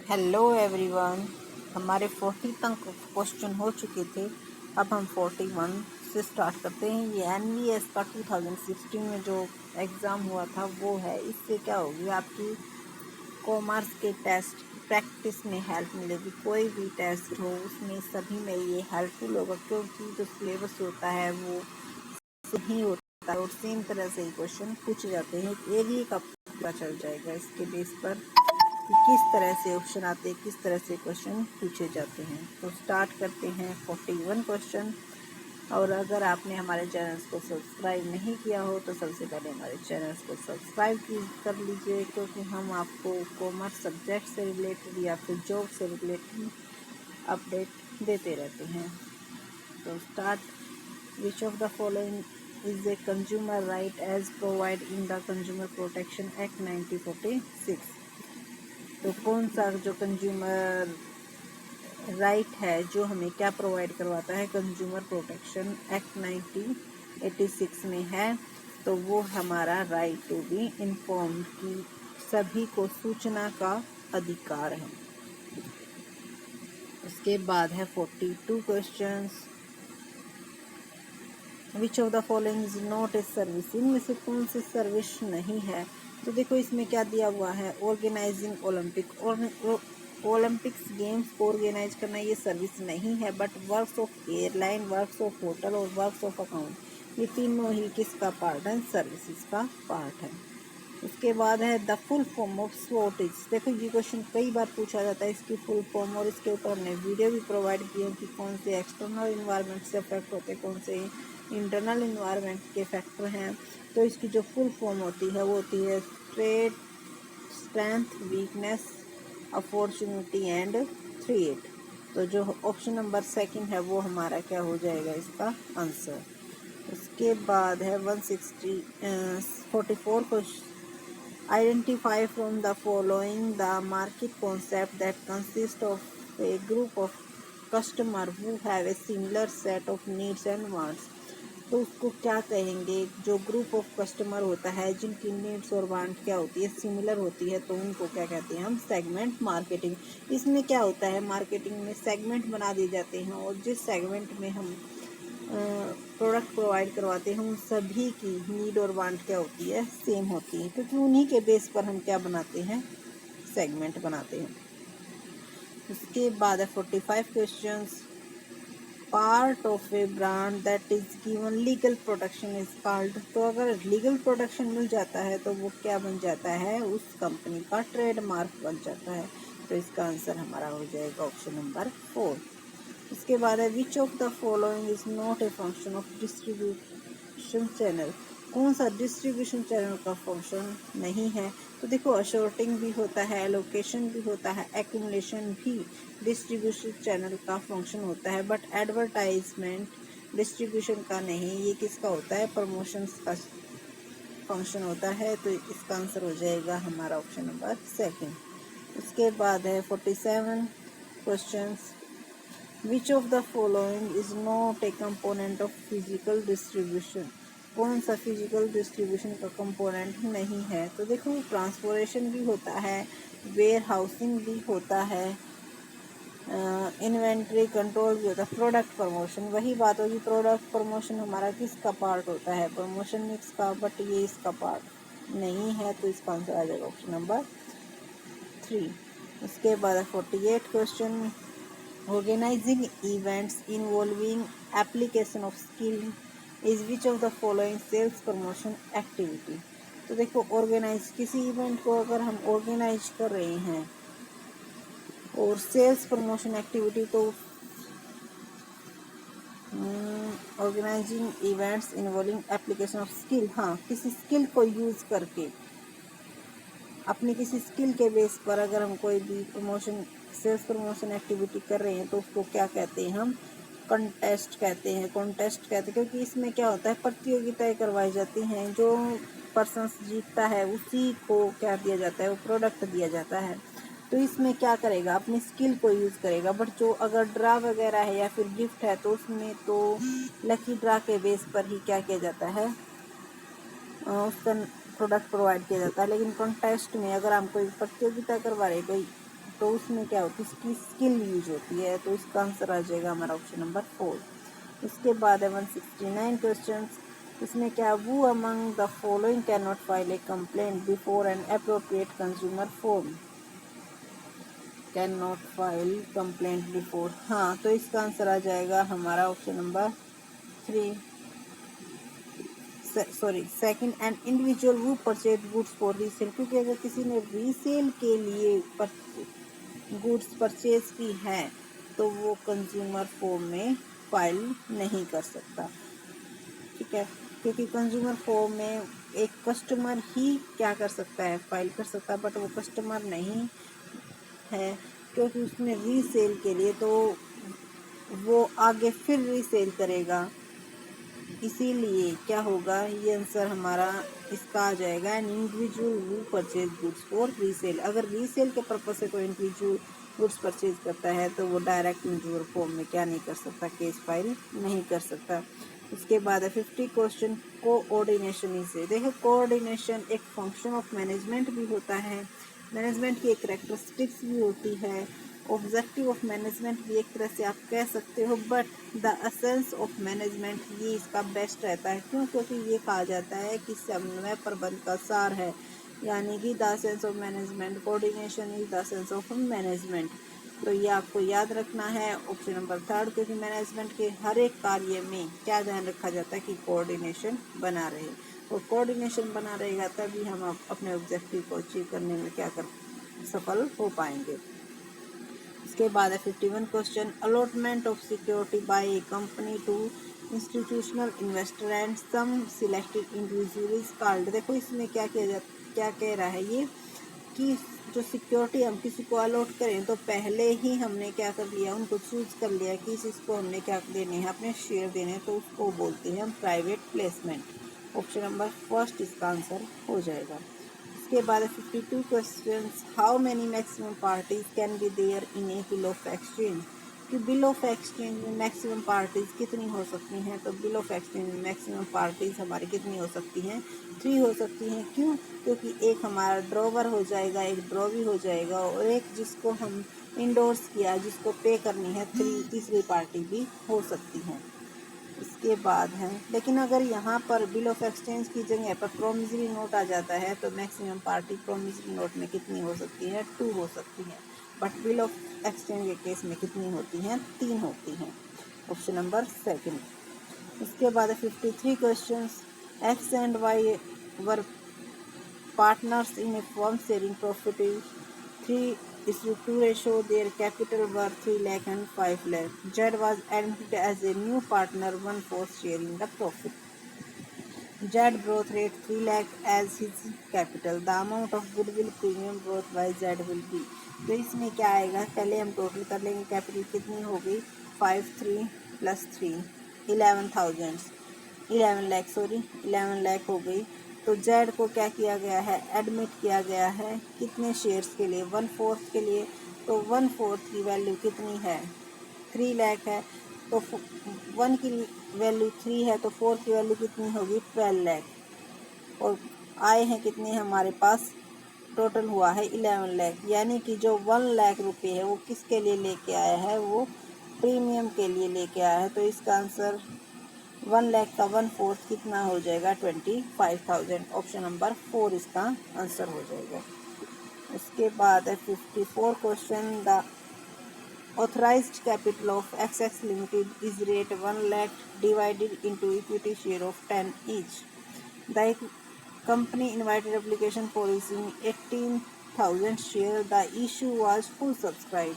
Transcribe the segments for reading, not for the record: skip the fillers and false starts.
Hello everyone. हमारे 40 तक question हो चुके थे। अब हम 41 से स्टार्ट करते हैं। ये NVS का 2016 में जो एग्ज़ाम हुआ था वो है। इससे क्या होगी, आपकी कॉमर्स के टेस्ट प्रैक्टिस में हेल्प मिलेगी। कोई भी टेस्ट हो उसमें सभी में ये हेल्पफुल होगा, क्योंकि जो सिलेबस होता है वो सही होता है और सेम तरह से ही क्वेश्चन पूछे जाते हैं। एरिया का पता चल जाएगा इसके बेस पर कि किस तरह से ऑप्शन आते हैं, किस तरह से क्वेश्चन पूछे जाते हैं। तो स्टार्ट करते हैं 41 क्वेश्चन। और अगर आपने हमारे चैनल्स को सब्सक्राइब नहीं किया हो तो सबसे पहले हमारे चैनल्स को सब्सक्राइब कर लीजिए, क्योंकि हम आपको कॉमर्स सब्जेक्ट से रिलेटेड या फिर जॉब से रिलेटेड अपडेट देते रहते हैं। तो start. Which of the following is a consumer right as provide in the consumer protection act 1946। तो कौन सा जो कंज्यूमर राइट है जो हमें क्या प्रोवाइड करवाता है, कंज्यूमर प्रोटेक्शन एक्ट 1986 में है, तो वो हमारा राइट टू बी इन्फॉर्म्ड की सभी को सूचना का अधिकार है। उसके बाद है 42 questions. Which of the following is not a service. इनमें से कौन सी सर्विस नहीं है। तो देखो इसमें क्या दिया हुआ है, ऑर्गेनाइजिंग ओलंपिक और ओलंपिक्स गेम्स को ऑर्गेनाइज करना ये सर्विस नहीं है, but works of airline, works of hotel और वर्क्स ऑफ अकाउंट, ये तीनों ही किसका पार्ट है, सर्विसेज का पार्ट है। उसके बाद है द फुल फॉर्म ऑफ स्वॉट इज। देखो ये क्वेश्चन कई बार पूछा जाता है इसकी फुल फॉर्म, और इसके ऊपर हमने वीडियो भी प्रोवाइड की है कि कौन से एक्सटर्नल इन्वायरमेंट से अफेक्ट होते हैं, कौन से इंटरनल इन्वायरमेंट के फैक्टर हैं। तो इसकी जो फुल फॉर्म होती है वो होती है trade, strength, weakness, opportunity and threat. तो जो ऑप्शन नंबर सेकंड है वो हमारा क्या हो जाएगा इसका आंसर। उसके बाद है 44 question. Identify from the following the market concept that consists of a group of customer who have a similar set of needs and wants। तो उसको क्या कहेंगे, जो ग्रुप ऑफ कस्टमर होता है जिनकी नीड्स और वांट क्या होती है, सिमिलर होती है, तो उनको क्या कहते हैं हम, सेगमेंट मार्केटिंग। इसमें क्या होता है, मार्केटिंग में सेगमेंट बना दिए जाते हैं और जिस सेगमेंट में हम प्रोडक्ट प्रोवाइड करवाते हैं उन सभी की नीड और वांट क्या होती है, सेम होती है, क्योंकि उन्हीं के बेस पर हम क्या बनाते हैं, सेगमेंट बनाते हैं। उसके बाद है 45 questions. Part of A brand that is given legal protection is called. तो अगर लीगल प्रोटेक्शन मिल जाता है तो वो क्या बन जाता है, उस कंपनी का ट्रेडमार्क बन जाता है। तो इसका आंसर हमारा हो जाएगा ऑप्शन नंबर 4। इसके बाद है which of the following is not a function of distribution channel. कौन सा डिस्ट्रीब्यूशन चैनल का फंक्शन नहीं है। तो देखो अशॉर्टिंग भी होता है, एलोकेशन भी होता है, एक्यूमुलेशन भी डिस्ट्रीब्यूशन चैनल का फंक्शन होता है, बट एडवर्टाइजमेंट डिस्ट्रीब्यूशन का नहीं। ये किसका होता है, प्रमोशंस का फंक्शन होता है। तो इसका आंसर हो जाएगा हमारा ऑप्शन नंबर सेकंड। उसके बाद है 47 questions. Which of the following is not a component of physical distribution. कौन सा फिजिकल डिस्ट्रीब्यूशन का कंपोनेंट नहीं है। तो देखो ट्रांसपोर्टेशन भी होता है, वेयर हाउसिंग भी होता है, इन्वेंट्री कंट्रोल भी होता है, प्रोडक्ट प्रमोशन। वही बात होगी, प्रोडक्ट प्रमोशन हमारा किसका पार्ट होता है, प्रमोशन मिक्स का, बट ये इसका पार्ट नहीं है। तो इसका आंसर आ जाएगा ऑप्शन नंबर 3। उसके बाद 48 question. Organizing events involving application of skill is which of the following sales promotion activity। तो देखो ऑर्गेनाइज, किसी इवेंट को अगर हम ऑर्गेनाइज कर रहे हैं और सेल्स प्रमोशन एक्टिविटी, तो organizing events involving application of skill, हाँ किसी स्किल को यूज़ करके, अपनी किसी स्किल के बेस पर अगर हम कोई भी प्रमोशन, सेल्स प्रमोशन एक्टिविटी कर रहे हैं तो उसको क्या कहते हैं हम, कंटेस्ट कहते हैं, कॉन्टेस्ट कहते हैं। क्योंकि इसमें क्या होता है, प्रतियोगिताएं करवाई जाती हैं, जो पर्सन जीतता है उसी को क्या दिया जाता है, वो प्रोडक्ट दिया जाता है। तो इसमें क्या करेगा, अपनी स्किल को यूज़ करेगा। बट जो अगर ड्रा वगैरह है या फिर गिफ्ट है तो उसमें तो लकी ड्रा के बेस पर ही क्या किया जाता है, उसका प्रोडक्ट प्रोवाइड किया जाता है। लेकिन कॉन्टेस्ट में अगर हम कोई प्रतियोगिता करवा रहे, कोई तो उसमें क्या होती है, इसकी स्किल यूज होती है, तो इसका आंसर आ जाएगा हमारा ऑप्शन नंबर 4। इसके बाद है 169 क्वेश्चन। इसमें क्या, वो among the following can not file A complaint before an appropriate consumer form, can not file complaint before, हाँ, तो इसका आंसर आ जाएगा हमारा option number 3, sorry second, an individual who purchase goods for resale, क्योंकि अगर किसी ने रीसेल के लिए गुड्स परचेज की है तो वो कंज्यूमर फॉर्म में फाइल नहीं कर सकता, ठीक है, क्योंकि कंज्यूमर फॉर्म में एक कस्टमर ही क्या कर सकता है, फाइल कर सकता है, बट वो कस्टमर नहीं है, क्योंकि उसने रीसेल के लिए, तो वो आगे फिर रीसेल करेगा, इसीलिए क्या होगा, ये आंसर हमारा इसका आ जाएगा, an individual who purchase goods for resale. अगर रीसेल के पर्पज से कोई इंडिविजुअल गुड्स परचेज करता है तो वो डायरेक्ट कंज्यूमर फॉर्म में क्या नहीं कर सकता, केस फाइल नहीं कर सकता। उसके बाद है 50 क्वेश्चन, कोऑर्डिनेशन से। देखो, कोऑर्डिनेशन एक फंक्शन ऑफ मैनेजमेंट भी होता है, मैनेजमेंट की एक कैरेक्टरिस्टिक्स भी होती है, ऑब्जेक्टिव ऑफ मैनेजमेंट भी एक तरह से आप कह सकते हो, but the essence of management ये इसका बेस्ट रहता है। क्यों? क्योंकि ये कहा जाता है कि समन्वय प्रबंध का सार है, यानी कि the essence of management, coordination is the essence of management. तो ये आपको याद रखना है ऑप्शन नंबर 3, क्योंकि मैनेजमेंट के हर एक कार्य में क्या ध्यान रखा जाता है कि कोऑर्डिनेशन बना रहे, और कोऑर्डिनेशन बना रहेगा तभी हम अपने ऑब्जेक्टिव को अचीव करने में क्या कर सफल हो पाएंगे। इसके बाद है 51 question, allotment of security by a company to institutional investor and some selected individuals called. देखो, इसमें क्या क्या कह रहा है ये, कि जो सिक्योरिटी हम किसी को अलॉट करें तो पहले ही हमने क्या कर लिया, उनको चूज कर लिया कि इसको हमने क्या देने हैं, अपने शेयर देने हैं, तो उसको बोलते हैं हम प्राइवेट प्लेसमेंट। ऑप्शन नंबर 1 इसका आंसर हो जाएगा। इसके बाद 52 questions, how many maximum parties can be there in a bill of exchange, कि बिल ऑफ एक्सचेंज में मैक्सिमम पार्टीज कितनी हो सकती हैं, तो बिल ऑफ एक्सचेंज में मैक्सिमम पार्टीज हमारी कितनी हो सकती हैं, 3 हो सकती हैं। क्यों? क्योंकि एक हमारा ड्रॉवर हो जाएगा, एक ड्रॉ भी हो जाएगा, और एक जिसको हम इंडोर्स किया, जिसको पे करनी है, तीसरी पार्टी भी हो सकती हैं। इसके बाद है, लेकिन अगर यहाँ पर बिल ऑफ एक्सचेंज की जगह पर प्रोमिसरी नोट आ जाता है तो मैक्सिमम पार्टी प्रोमिसरी नोट में कितनी हो सकती है, 2 हो सकती है, बट बिल ऑफ एक्सचेंज के केस में कितनी होती हैं, 3 होती हैं। Option number 2। इसके बाद 53 question, x and why were partners in a firm sharing profit. 3 is to ratio their capital were 3 lakh and 5 lakh. Z was admitted as a new partner, 1/4 sharing the profit. Z brought rate 3 lakh as his capital. The amount of goodwill premium brought by Z will be. तो इसमें क्या आएगा, पहले हम total कर लेंगे, capital कितनी हो गई, 5 3 + 3 11 लाख हो गई। तो जेड को क्या किया गया है, एडमिट किया गया है, कितने शेयर्स के लिए, 1/4 के लिए। तो 1/4 की वैल्यू कितनी है, 3 लाख है, तो 1 की वैल्यू 3 है, तो 4 की वैल्यू कितनी होगी, 12 लाख, और आए हैं कितने हमारे पास, टोटल हुआ है 11 लाख, यानी कि जो 1 लाख रुपए है वो किसके लिए लेके आया है, वो प्रीमियम के लिए लेके आया है। तो इसका आंसर 1 लाख का 1/4 कितना हो जाएगा, 25,000। ऑप्शन नंबर 4 इसका आंसर हो जाएगा। उसके बाद है 54 question, the authorised capital of XX limited is rate 1 lakh divided into equity share of 10 each. The company invited application for issuing 18,000 share, the issue was full subscribe,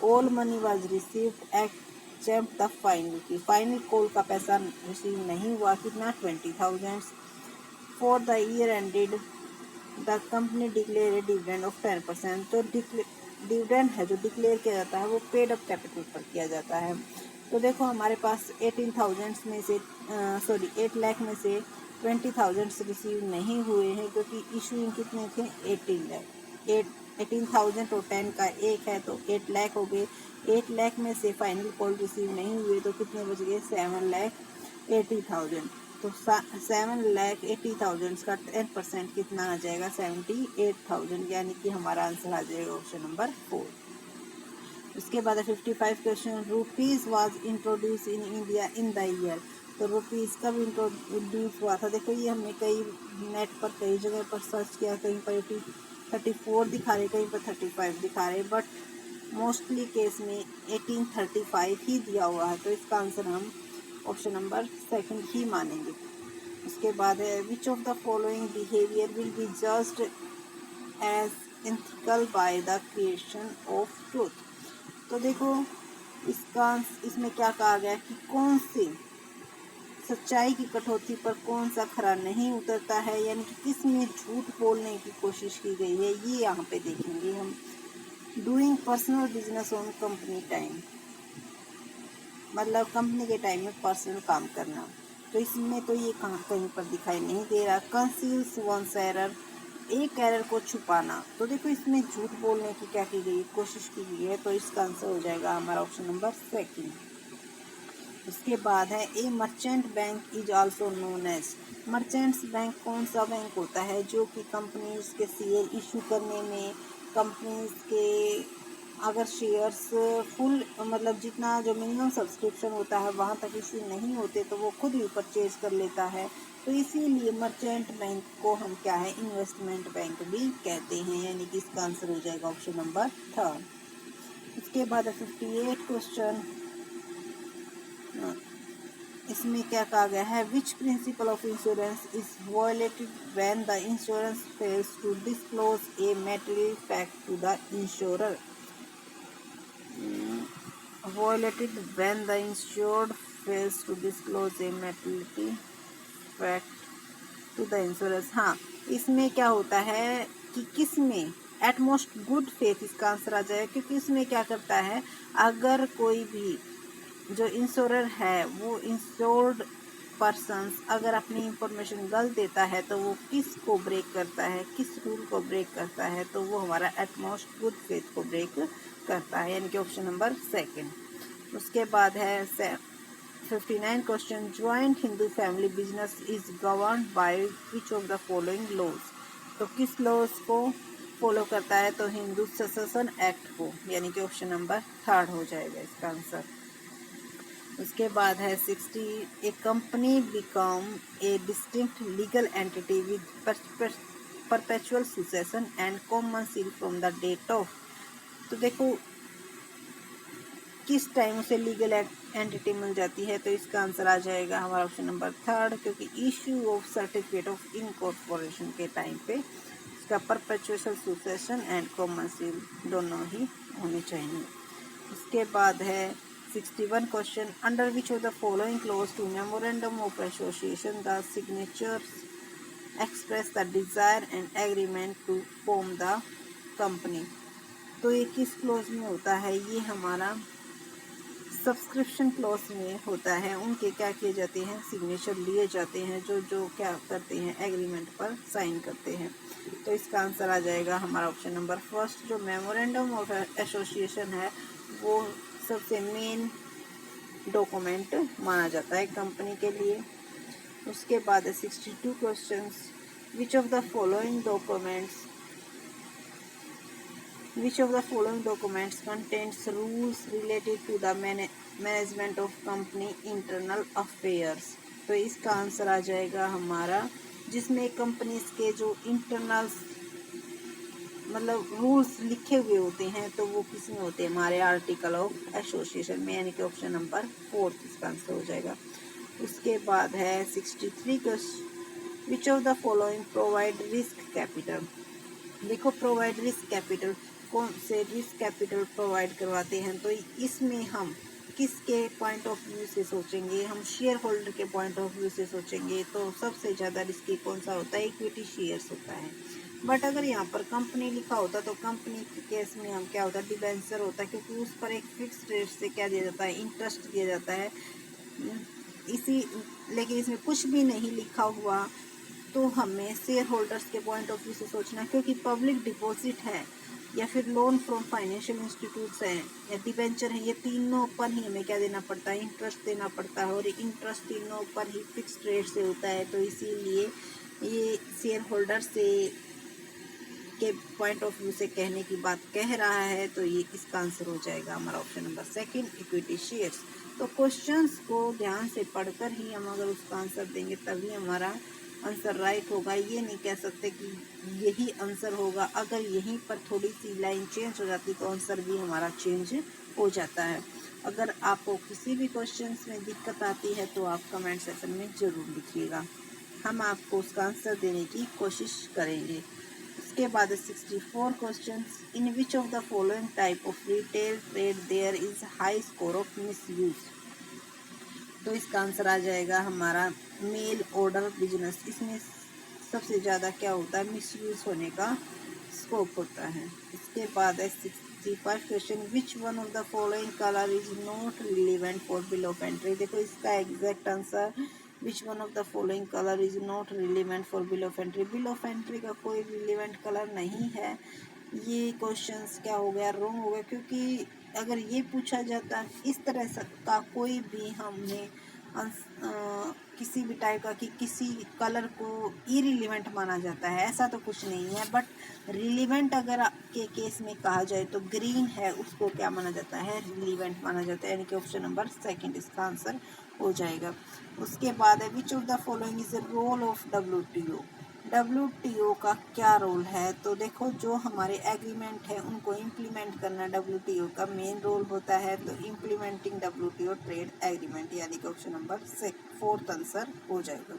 all money was received accept the final, की final call का पैसा receive नहीं हुआ, कितना, 20,000। For the year ended the company declare A dividend of 10%। तो dividend है जो declare किया जाता है वो पेड अप कैपिटल पर किया जाता है। तो देखो, हमारे पास 18,000 में से 8 लाख में से 20,000 रिसीव नहीं हुए हैं, क्योंकि इशूइंग कितने थे, 18 लाख। 18,000 और 10 का 1 है, तो 8 लाख हो गए। 8 लाख में से फाइनल कॉल रिसीव नहीं हुए तो कितने बच गए, 7,80,000। तो 7,80,000 का 10% कितना आ जाएगा? 78,000, यानी कि हमारा आंसर आ जाएगा ऑप्शन नंबर 4। उसके बाद 55 question, rupees was introduce in India in the year. तो रुपीज़ कब इंट्रोड्यूस हुआ था? देखो ये हमने कई नेट पर कई जगह पर सर्च किया, कहीं पर 34 दिखा रहे, कहीं पर 35 दिखा रहे, बट मोस्टली केस में 1835 ही दिया हुआ है, तो इसका आंसर हम ऑप्शन नंबर 2 ही मानेंगे। उसके बाद है which of the following behaviour will be judged as ethical by the creation of truth. तो देखो इसमें क्या कहा गया कि कौन से सच्चाई की कटौती पर कौन सा खरा नहीं उतरता है, यानी कि किस में झूठ बोलने की कोशिश की गई है, ये यहाँ पे देखेंगे हम। Doing personal business on company time, मतलब कंपनी के टाइम में पर्सनल काम करना, तो इसमें तो ये कहीं पर दिखाई नहीं दे रहा। कंसील्स वंस एरर, एक एरर को छुपाना, तो देखो इसमें झूठ बोलने की क्या की गई, कोशिश की गई है, तो इसका आंसर हो जाएगा हमारा ऑप्शन नंबर 2। उसके बाद है a merchant bank is also known as. Merchants bank कौन सा बैंक होता है जो कि कंपनीज के शेयर इशू करने में, कंपनीज के अगर शेयर्स फुल मतलब जितना जो मिनिमम सब्सक्रिप्शन होता है वहाँ तक इशू नहीं होते तो वो खुद ही परचेज कर लेता है, तो इसीलिए मर्चेंट बैंक को हम क्या है, इन्वेस्टमेंट बैंक भी कहते हैं, यानी कि इसका आंसर हो जाएगा ऑप्शन नंबर 3। उसके बाद 58 क्वेश्चन, इसमें क्या कहा गया है, which principle of insurance is violated when the insurance fails to disclose a material fact to the insurer. Violated when the insured fails to disclose a material fact to the insurance. हाँ, इसमें क्या होता है कि किस में utmost good faith, इसका answer आ जाएगा, क्योंकि इसमें क्या करता है, अगर कोई भी जो इंश्योरर है वो इंश्योर्ड पर्सन्स अगर अपनी इंफॉर्मेशन गलत देता है तो वो किस को ब्रेक करता है, किस रूल को ब्रेक करता है, तो वो हमारा एटमोस्ट गुड फेथ को ब्रेक करता है, यानी कि ऑप्शन नंबर 2। उसके बाद है 59 question, joint Hindu family business is governed by which of the following laws. तो किस लॉज को फॉलो करता है, तो हिंदू सक्सेशन एक्ट को, यानी कि ऑप्शन नंबर 3 हो जाएगा इसका आंसर। उसके बाद है 60, a company become a distinct legal entity with perpetual succession and common seal from the date of. तो देखो किस टाइम उसे लीगल एंटिटी मिल जाती है, तो इसका आंसर आ जाएगा हमारा ऑप्शन नंबर 3, क्योंकि issue of certificate of incorporation के टाइम पे इसका perpetual succession and common seal दोनों ही होने चाहिए। उसके बाद है 61 question, under which of the following clause to memorandum of association the signatures express the desire and agreement to form the company. तो ये किस क्लोज में होता है, ये हमारा सब्सक्रिप्शन क्लॉज में होता है, उनके क्या किए जाते हैं, सिग्नेचर लिए जाते हैं, जो क्या करते हैं, एग्रीमेंट पर साइन करते हैं, तो इसका आंसर आ जाएगा हमारा ऑप्शन नंबर 1। जो मेमोरेंडम ऑफ एसोसिएशन है वो सबसे मेन डॉक्यूमेंट माना जाता है कंपनी के लिए। उसके बाद 62 questions, which of the following documents contains rules related to the management of company internal affairs। तो इसका आंसर आ जाएगा हमारा, जिसमें कंपनीज के जो इंटरनल मतलब रूल्स लिखे हुए होते हैं तो वो किस में होते हैं, हमारे आर्टिकल ऑफ एसोसिएशन में, यानी कि ऑप्शन नंबर 4 इसका आंसर हो जाएगा। उसके बाद है 63 का, विच of the following provide risk capital. देखो प्रोवाइड रिस्क कैपिटल, कौन से रिस्क कैपिटल प्रोवाइड करवाते हैं, तो इसमें हम किसके पॉइंट ऑफ व्यू से सोचेंगे, हम शेयर होल्डर के पॉइंट ऑफ व्यू से सोचेंगे, तो सबसे ज़्यादा रिस्की कौन सा होता है, इक्विटी शेयर्स होता है। बट अगर यहाँ पर कंपनी लिखा होता तो कंपनी के केस में हम क्या होता है, डिबेंचर होता है, क्योंकि उस पर एक फिक्स रेट से क्या दिया जाता है, इंटरेस्ट दिया जाता है इसी। लेकिन इसमें कुछ भी नहीं लिखा हुआ, तो हमें शेयर होल्डर्स के पॉइंट ऑफ व्यू से सोचना, क्योंकि पब्लिक डिपॉजिट है या फिर लोन फ्रॉम फाइनेंशियल इंस्टीट्यूट्स हैं या डिबेंचर है, ये तीनों पर ही हमें क्या देना पड़ता है, इंटरेस्ट देना पड़ता है, और इंटरेस्ट तीनों पर ही फिक्स्ड रेट से होता है। तो इसीलिए ये शेयर होल्डर से के पॉइंट ऑफ व्यू से कहने की बात कह रहा है, तो ये इसका आंसर हो जाएगा हमारा option number second, equity shares. तो क्वेश्चंस को ध्यान से पढ़कर ही हम अगर उसका आंसर देंगे तभी हमारा आंसर राइट होगा। ये नहीं कह सकते कि यही आंसर होगा, अगर यहीं पर थोड़ी सी लाइन चेंज हो जाती तो आंसर भी हमारा चेंज हो जाता है। अगर आपको किसी भी क्वेश्चंस में दिक्कत आती है तो आप कमेंट सेक्शन में ज़रूर लिखिएगा, हम आपको उसका आंसर देने की कोशिश करेंगे। उसके बाद 64 question, in which of the following type of retail trade there is high score of misuse. तो इसका आंसर आ जाएगा हमारा मेल ऑर्डर बिजनेस। इसमें सबसे ज़्यादा क्या होता है, मिसयूज होने का स्कोप होता है। इसके बाद है 65 question, which one of the following colour is not relevant for bill of entry. देखो इसका exact answer which one of the following colour is not relevant for bill of entry. Bill of entry का कोई relevant colour नहीं है। ये questions क्या हो गया, रॉन्ग हो गया, क्योंकि अगर ये पूछा जाता इस तरह का कोई भी हमने किसी भी टाइप का कि किसी कलर को इरिलीवेंट माना जाता है, ऐसा तो कुछ नहीं है। बट रिलीवेंट अगर के केस में कहा जाए तो ग्रीन है, उसको क्या माना जाता है, रिलीवेंट माना जाता है, यानी कि ऑप्शन नंबर सेकंड इसका आंसर हो जाएगा। उसके बाद है which of the following is the role of WTO। WTO का क्या रोल है, तो देखो जो हमारे एग्रीमेंट है उनको इम्प्लीमेंट करना WTO का मेन रोल होता है। तो इम्प्लीमेंटिंग WTO ट्रेड एग्रीमेंट, यानी कि ऑप्शन नंबर फोर्थ आंसर हो जाएगा।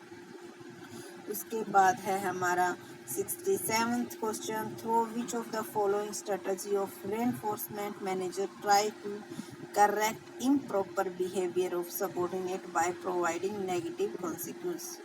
उसके बाद है हमारा 67th question, through which of the following strategy of reinforcement manager try to correct improper behaviour of subordinate by providing negative consequence.